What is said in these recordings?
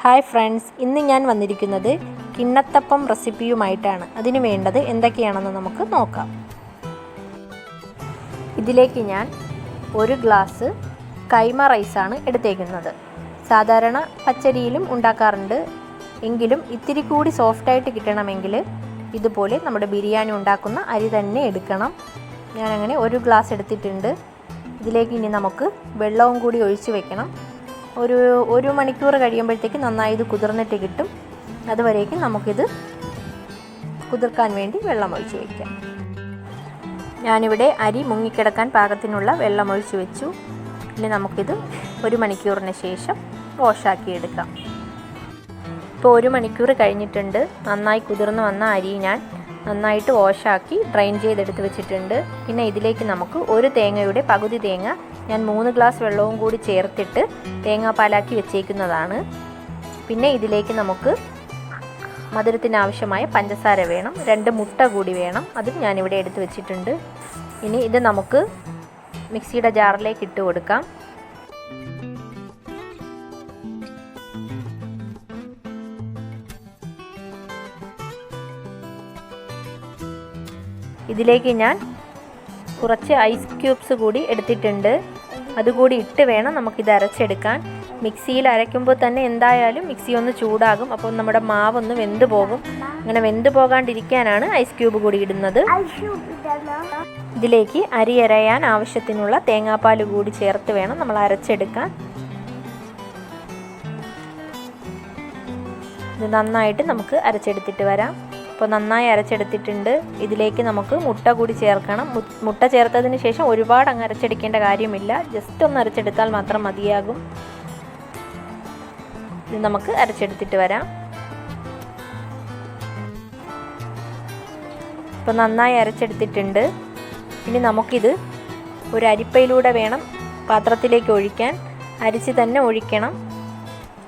Hi friends, ഇന്ന് ഞാൻ വന്നിരിക്കുന്നത് കിണ്ണത്തപ്പം റെസിപ്പിയുമായിട്ടാണ്. അതിന് വേണ്ടത് എന്തൊക്കെയാണെന്ന് നമുക്ക് നോക്കാം. ഇതിലേക്ക് ഞാൻ 1 ഗ്ലാസ് കൈമ റൈസാണ് എടുത്തേക്കുന്നത്. സാധാരണ പച്ചരിയിലും ഉണ്ടാക്കാറുണ്ട്, എങ്കിലും ഇത്തിരി കൂടി സോഫ്റ്റായിട്ട് കിട്ടണമെങ്കിൽ ഇതുപോലെ നമ്മുടെ ബിരിയാണി ഉണ്ടാക്കുന്ന അരി തന്നെ എടുക്കണം. ഞാനങ്ങനെ 1 ഗ്ലാസ് എടുത്തിട്ടുണ്ട്. ഇതിലേക്ക് ഇനി നമുക്ക് വെള്ളവും കൂടി ഒഴിച്ച് വെക്കണം. ഒരു മണിക്കൂർ കഴിയുമ്പോഴത്തേക്ക് നന്നായി ഇത് കുതിർന്നിട്ട് കിട്ടും. അതുവരേക്കും നമുക്കിത് കുതിർക്കാൻ വേണ്ടി വെള്ളം ഒഴിച്ച് വയ്ക്കാം. ഞാനിവിടെ അരി മുങ്ങിക്കിടക്കാൻ പാകത്തിനുള്ള വെള്ളം ഒഴിച്ച് വെച്ചു. ഇനി നമുക്കിത് 1 മണിക്കൂറിന് ശേഷം വാഷാക്കി എടുക്കാം. ഇപ്പോൾ 1 മണിക്കൂർ കഴിഞ്ഞിട്ടുണ്ട്. നന്നായി കുതിർന്ന് വന്ന അരി ഞാൻ നന്നായിട്ട് വാഷാക്കി ഡ്രെയിൻ ചെയ്തെടുത്ത് വെച്ചിട്ടുണ്ട്. പിന്നെ ഇതിലേക്ക് നമുക്ക് 1 തേങ്ങയുടെ പകുതി തേങ്ങ ഞാൻ 3 ഗ്ലാസ് വെള്ളവും കൂടി ചേർത്തിട്ട് തേങ്ങാപ്പാലാക്കി വെച്ചേക്കുന്നതാണ്. പിന്നെ ഇതിലേക്ക് നമുക്ക് മധുരത്തിനാവശ്യമായ പഞ്ചസാര വേണം. 2 മുട്ട കൂടി വേണം. അതും ഞാനിവിടെ എടുത്ത് വെച്ചിട്ടുണ്ട്. ഇനി ഇത് നമുക്ക് മിക്സിയുടെ ജാറിലേക്ക് ഇട്ട് കൊടുക്കാം. ഇതിലേക്ക് ഞാൻ കുറച്ച് ഐസ് ക്യൂബ്സ് കൂടി എടുത്തിട്ടുണ്ട്. അതുകൂടി ഇട്ട് വേണം നമുക്കിത് അരച്ചെടുക്കാൻ. മിക്സിയിൽ അരയ്ക്കുമ്പോൾ തന്നെ എന്തായാലും മിക്സി ഒന്ന് ചൂടാകും, അപ്പോൾ നമ്മുടെ മാവൊന്ന് വെന്ത് പോകും. അങ്ങനെ വെന്ത് പോകാണ്ടിരിക്കാനാണ് ഐസ് ക്യൂബ് കൂടി ഇടുന്നത്. ഇതിലേക്ക് അരി അരയാൻ ആവശ്യത്തിനുള്ള തേങ്ങാപ്പാൽ കൂടി ചേർത്ത് വേണം നമ്മൾ അരച്ചെടുക്കാൻ. ഇത് നന്നായിട്ട് നമുക്ക് അരച്ചെടുത്തിട്ട് വരാം. അപ്പോൾ നന്നായി അരച്ചെടുത്തിട്ടുണ്ട്. ഇതിലേക്ക് നമുക്ക് മുട്ട കൂടി ചേർക്കണം. മുട്ട ചേർത്തതിന് ശേഷം ഒരുപാട് അങ്ങ് അരച്ചെടുക്കേണ്ട കാര്യമില്ല, ജസ്റ്റ് ഒന്ന് അരച്ചെടുത്താൽ മാത്രം മതിയാകും. ഇത് നമുക്ക് അരച്ചെടുത്തിട്ട് വരാം. ഇപ്പോൾ നന്നായി അരച്ചെടുത്തിട്ടുണ്ട്. ഇനി നമുക്കിത് ഒരു അരിപ്പയിലൂടെ വേണം പാത്രത്തിലേക്ക് ഒഴിക്കാൻ. അരിച്ച് തന്നെ ഒഴിക്കണം.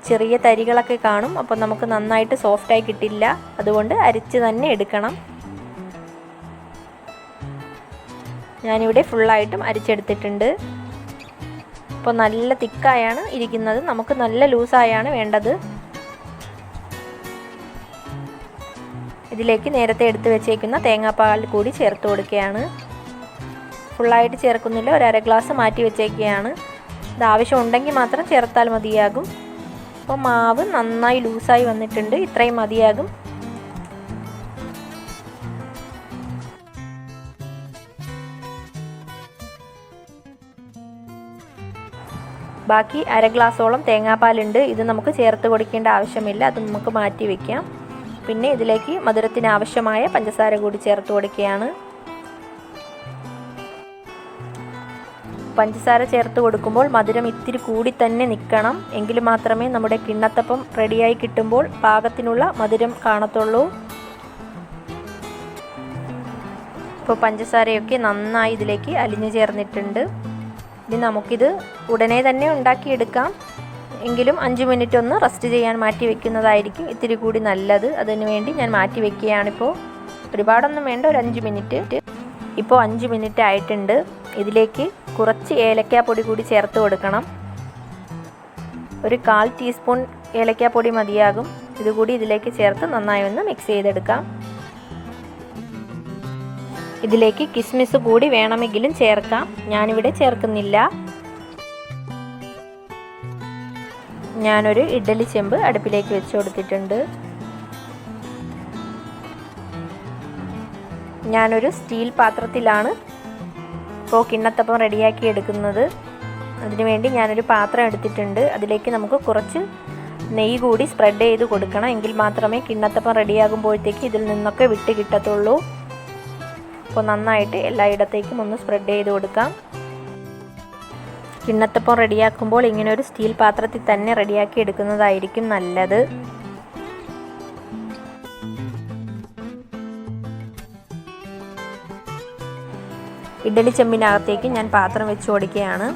ചെറിയ തരികളൊക്കെ കാണും, അപ്പോൾ നമുക്ക് നന്നായിട്ട് സോഫ്റ്റായി കിട്ടില്ല. അതുകൊണ്ട് അരിച്ച് തന്നെ എടുക്കണം. ഞാനിവിടെ ഫുള്ളായിട്ടും അരിച്ചെടുത്തിട്ടുണ്ട്. അപ്പോൾ നല്ല തിക്കായാണ് ഇരിക്കുന്നത്. നമുക്ക് നല്ല ലൂസായാണ് വേണ്ടത്. ഇതിലേക്ക് നേരത്തെ എടുത്ത് വെച്ചേക്കുന്ന തേങ്ങാപ്പാൽ കൂടി ചേർത്ത് കൊടുക്കുകയാണ്. ഫുള്ളായിട്ട് ചേർക്കുന്നില്ല, 1/2 ഗ്ലാസ് മാറ്റി വെച്ചേക്കുകയാണ്. ഇത് ആവശ്യം ഉണ്ടെങ്കിൽ മാത്രം ചേർത്താൽ മതിയാകും. അപ്പോൾ മാവ് നന്നായി ലൂസായി വന്നിട്ടുണ്ട്. ഇത്രയും മതിയാകും. ബാക്കി 1/2 ഗ്ലാസോളം തേങ്ങാപ്പാലുണ്ട്. ഇത് നമുക്ക് ചേർത്ത് കൊടുക്കേണ്ട ആവശ്യമില്ല, അത് നമുക്ക് മാറ്റി വയ്ക്കാം. പിന്നെ ഇതിലേക്ക് മധുരത്തിന് ആവശ്യമായ പഞ്ചസാര കൂടി ചേർത്ത് കൊടുക്കുകയാണ്. പഞ്ചസാര ചേർത്ത് കൊടുക്കുമ്പോൾ മധുരം ഇത്തിരി കൂടി തന്നെ നിൽക്കണം. എങ്കിൽ മാത്രമേ നമ്മുടെ കിണ്ണത്തപ്പം റെഡിയായി കിട്ടുമ്പോൾ പാകത്തിനുള്ള മധുരം കാണത്തുള്ളൂ. ഇപ്പോൾ പഞ്ചസാരയൊക്കെ നന്നായി ഇതിലേക്ക് അലിഞ്ഞു ചേർന്നിട്ടുണ്ട്. ഇനി നമുക്കിത് ഉടനെ തന്നെ ഉണ്ടാക്കിയെടുക്കാം. എങ്കിലും 5 മിനിറ്റ് ഒന്ന് റെസ്റ്റ് ചെയ്യാൻ മാറ്റി വെക്കുന്നതായിരിക്കും ഇത്തിരി കൂടി നല്ലത്. അതിനു വേണ്ടി ഞാൻ മാറ്റി വെക്കുകയാണിപ്പോൾ. ഒരുപാടൊന്നും വേണ്ട, ഒരു 5 മിനിറ്റ്. ഇപ്പോൾ 5 മിനിറ്റ് ആയിട്ടുണ്ട്. ഇതിലേക്ക് കുറച്ച് ഏലക്കാപ്പൊടി കൂടി ചേർത്ത് കൊടുക്കണം. ഒരു 1/4 ടീസ്പൂൺ ഏലക്കാപ്പൊടി മതിയാകും. ഇതുകൂടി ഇതിലേക്ക് ചേർത്ത് നന്നായി ഒന്ന് മിക്സ് ചെയ്തെടുക്കാം. ഇതിലേക്ക് കിസ്മിസ് കൂടി വേണമെങ്കിലും ചേർക്കാം. ഞാനിവിടെ ചേർക്കുന്നില്ല. ഞാനൊരു ഇഡ്ഡലി ചെമ്പ് അടുപ്പിലേക്ക് വെച്ച് കൊടുത്തിട്ടുണ്ട്. ഞാനൊരു സ്റ്റീൽ പാത്രത്തിലാണ് ഇപ്പോൾ കിണ്ണത്തപ്പം റെഡിയാക്കി എടുക്കുന്നത്. അതിനുവേണ്ടി ഞാനൊരു പാത്രം എടുത്തിട്ടുണ്ട്. അതിലേക്ക് നമുക്ക് കുറച്ച് നെയ്യ് കൂടി സ്പ്രെഡ് ചെയ്ത് കൊടുക്കണം. എങ്കിൽ മാത്രമേ കിണ്ണത്തപ്പം റെഡിയാകുമ്പോഴത്തേക്ക് ഇതിൽ നിന്നൊക്കെ വിട്ട് കിട്ടത്തുള്ളൂ. അപ്പോൾ നന്നായിട്ട് എല്ലായിടത്തേക്കും ഒന്ന് സ്പ്രെഡ് ചെയ്ത് കൊടുക്കാം. കിണ്ണത്തപ്പം റെഡിയാക്കുമ്പോൾ ഇങ്ങനെ ഒരു സ്റ്റീൽ പാത്രത്തിൽ തന്നെ റെഡിയാക്കി എടുക്കുന്നതായിരിക്കും നല്ലത്. ഇഡ്ഡലി ചെമ്പിനകത്തേക്ക് ഞാൻ പാത്രം വെച്ച് കൊടുക്കുകയാണ്.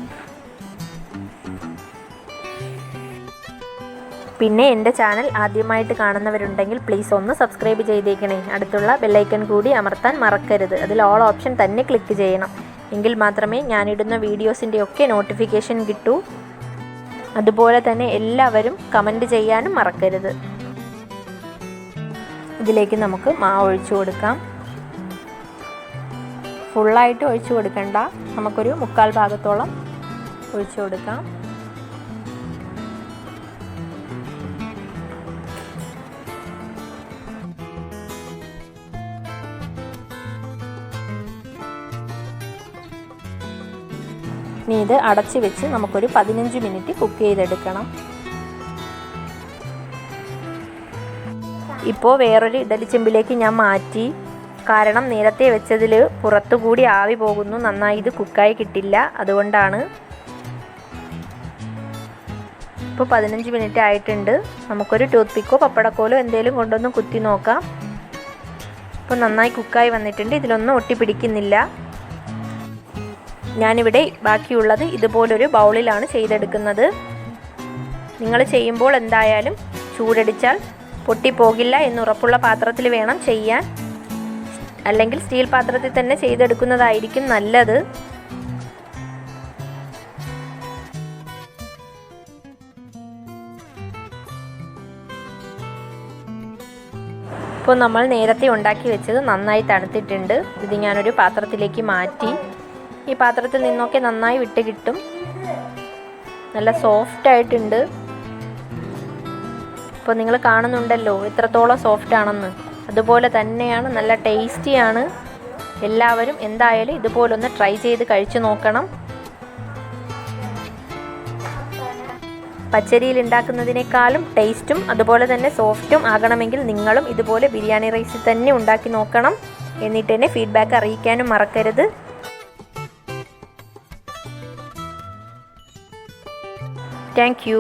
പിന്നെ എൻ്റെ ചാനൽ ആദ്യമായിട്ട് കാണുന്നവരുണ്ടെങ്കിൽ പ്ലീസ് ഒന്ന് സബ്സ്ക്രൈബ് ചെയ്തേക്കണേ. അടുത്തുള്ള ബെല്ലൈക്കൺ കൂടി അമർത്താൻ മറക്കരുത്. അതിൽ ഓൾ ഓപ്ഷൻ തന്നെ ക്ലിക്ക് ചെയ്യണം. എങ്കിൽ മാത്രമേ ഞാനിടുന്ന വീഡിയോസിൻ്റെ ഒക്കെ നോട്ടിഫിക്കേഷൻ കിട്ടൂ. അതുപോലെ തന്നെ എല്ലാവരും കമൻറ്റ് ചെയ്യാനും മറക്കരുത്. ഇതിലേക്ക് നമുക്ക് മാവ് ഒഴിച്ചു കൊടുക്കാം. ഫുള്ളായിട്ട് ഒഴിച്ചു കൊടുക്കണ്ട, നമുക്കൊരു 1/4 ഭാഗത്തോളം ഒഴിച്ചു കൊടുക്കാം. ഇനി ഇത് അടച്ച് വെച്ച് നമുക്കൊരു 15 മിനിറ്റ് കുക്ക് ചെയ്തെടുക്കണം. ഇപ്പോൾ വേറൊരു ഇഡലിച്ചെമ്പിലേക്ക് ഞാൻ മാറ്റി. കാരണം നേരത്തെ വെച്ചതിൽ പുറത്തുകൂടി ആവി പോകുന്നു, നന്നായി ഇത് കുക്കായി കിട്ടില്ല, അതുകൊണ്ടാണ്. ഇപ്പോൾ 15 മിനിറ്റ് ആയിട്ടുണ്ട്. നമുക്കൊരു ടൂത്ത് പിക്കോ പപ്പടക്കോലോ എന്തെങ്കിലും കൊണ്ടൊന്ന് കുത്തി നോക്കാം. ഇപ്പോൾ നന്നായി കുക്കായി വന്നിട്ടുണ്ട്. ഇതിലൊന്നും ഒട്ടിപ്പിടിക്കുന്നില്ല. ഞാനിവിടെ ബാക്കിയുള്ളത് ഇതുപോലൊരു ബൗളിലാണ് ചെയ്തെടുക്കുന്നത്. നിങ്ങൾ ചെയ്യുമ്പോൾ എന്തായാലും ചൂടടിച്ചാൽ പൊട്ടിപ്പോകില്ല എന്നുറപ്പുള്ള പാത്രത്തിൽ വേണം ചെയ്യാൻ. അല്ലെങ്കിൽ സ്റ്റീൽ പാത്രത്തിൽ തന്നെ ചെയ്തെടുക്കുന്നതായിരിക്കും നല്ലത്. ഇപ്പോൾ നമ്മൾ നേരത്തെ ഉണ്ടാക്കി വെച്ചത് നന്നായി തണുത്തിട്ടുണ്ട്. ഇത് ഞാനൊരു പാത്രത്തിലേക്ക് മാറ്റി. ഈ പാത്രത്തിൽ നിന്നൊക്കെ നന്നായി വിട്ട് കിട്ടും. നല്ല സോഫ്റ്റ് ആയിട്ടുണ്ട്. ഇപ്പോൾ നിങ്ങൾ കാണുന്നുണ്ടല്ലോ എത്രത്തോളം സോഫ്റ്റ് ആണെന്ന്. അതുപോലെ തന്നെയാണ്, നല്ല ടേസ്റ്റിയാണ്. എല്ലാവരും എന്തായാലും ഇതുപോലൊന്ന് ട്രൈ ചെയ്ത് കഴിച്ചു നോക്കണം. പച്ചരിയിൽ ഉണ്ടാക്കുന്നതിനേക്കാളും ടേസ്റ്റും അതുപോലെ തന്നെ സോഫ്റ്റും ആകണമെങ്കിൽ നിങ്ങളും ഇതുപോലെ ബിരിയാണി റൈസിൽ തന്നെ ഉണ്ടാക്കി നോക്കണം. എന്നിട്ട് തന്നെ ഫീഡ്ബാക്ക് അറിയിക്കാനും മറക്കരുത്. Thank you.